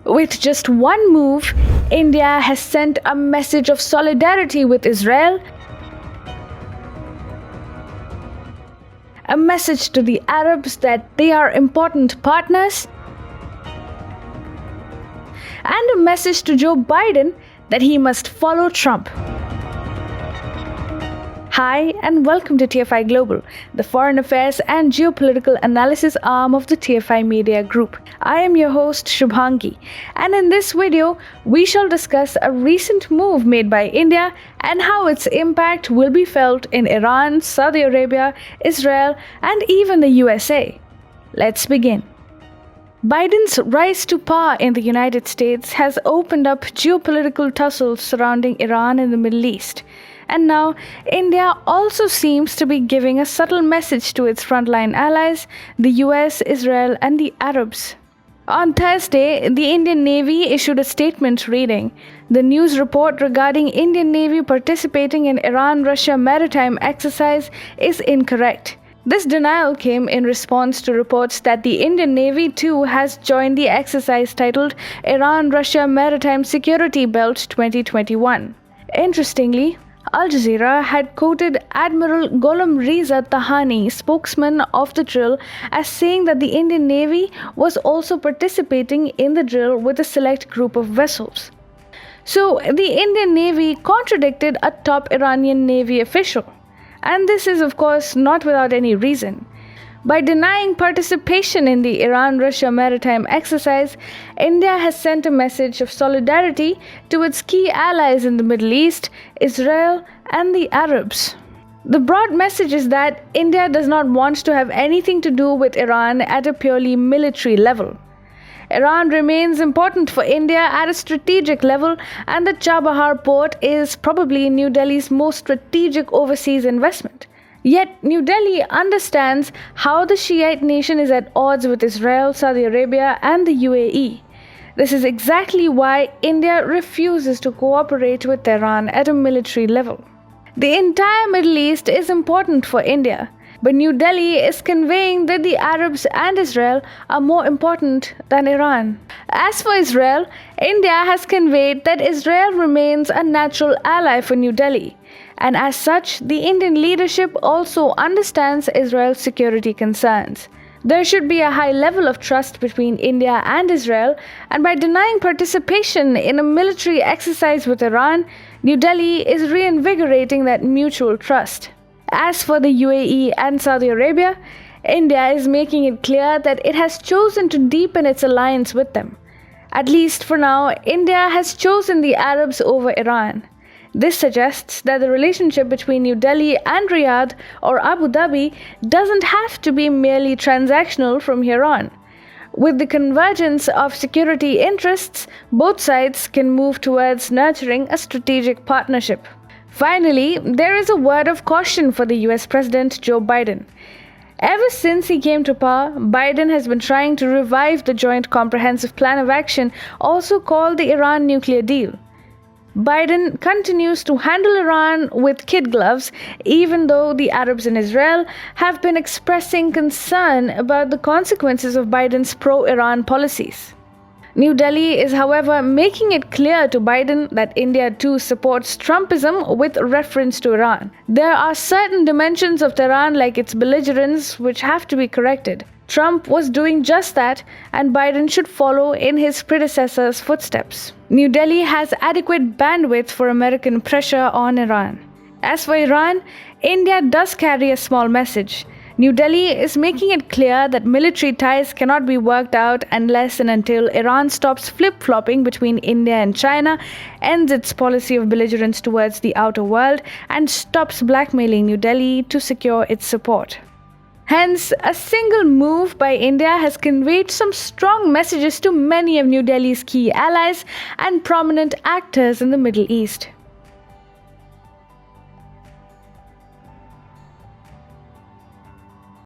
With just one move, India has sent a message of solidarity with Israel, a message to the Arabs that they are important partners, and a message to Joe Biden that he must follow Trump. Hi, and welcome to TFI Global, the foreign affairs and geopolitical analysis arm of the TFI Media Group. I am your host, Shubhangi, and in this video, we shall discuss a recent move made by India and how its impact will be felt in Iran, Saudi Arabia, Israel, and even the USA. Let's begin. Biden's rise to power in the United States has opened up geopolitical tussles surrounding Iran and the Middle East. And now, India also seems to be giving a subtle message to its frontline allies, the US, Israel, and the Arabs. On Thursday, the Indian Navy issued a statement reading, "The news report regarding Indian Navy participating in Iran-Russia maritime exercise is incorrect." This denial came in response to reports that the Indian Navy too has joined the exercise titled Iran-Russia Maritime Security Belt 2021. Interestingly, Al Jazeera had quoted Admiral Gholam Reza Tahani, spokesman of the drill, as saying that the Indian Navy was also participating in the drill with a select group of vessels. So the Indian Navy contradicted a top Iranian Navy official. And this is, of course, not without any reason. By denying participation in the Iran-Russia maritime exercise, India has sent a message of solidarity to its key allies in the Middle East, Israel, and the Arabs. The broad message is that India does not want to have anything to do with Iran at a purely military level. Iran remains important for India at a strategic level, and the Chabahar port is probably New Delhi's most strategic overseas investment. Yet, New Delhi understands how the Shiite nation is at odds with Israel, Saudi Arabia, and the UAE. This is exactly why India refuses to cooperate with Iran at a military level. The entire Middle East is important for India, but New Delhi is conveying that the Arabs and Israel are more important than Iran. As for Israel, India has conveyed that Israel remains a natural ally for New Delhi. And as such, the Indian leadership also understands Israel's security concerns. There should be a high level of trust between India and Israel, and by denying participation in a military exercise with Iran, New Delhi is reinvigorating that mutual trust. As for the UAE and Saudi Arabia, India is making it clear that it has chosen to deepen its alliance with them. At least for now, India has chosen the Arabs over Iran. This suggests that the relationship between New Delhi and Riyadh or Abu Dhabi doesn't have to be merely transactional from here on. With the convergence of security interests, both sides can move towards nurturing a strategic partnership. Finally, there is a word of caution for the US President Joe Biden. Ever since he came to power, Biden has been trying to revive the Joint Comprehensive Plan of Action, also called the Iran nuclear deal. Biden continues to handle Iran with kid gloves, even though the Arabs in Israel have been expressing concern about the consequences of Biden's pro-Iran policies. New Delhi is, however, making it clear to Biden that India too supports Trumpism with reference to Iran. There are certain dimensions of Tehran, like its belligerence, which have to be corrected. Trump was doing just that, and Biden should follow in his predecessor's footsteps. New Delhi has adequate bandwidth for American pressure on Iran. As for Iran, India does carry a small message. New Delhi is making it clear that military ties cannot be worked out unless and until Iran stops flip-flopping between India and China, ends its policy of belligerence towards the outer world, and stops blackmailing New Delhi to secure its support. Hence, a single move by India has conveyed some strong messages to many of New Delhi's key allies and prominent actors in the Middle East.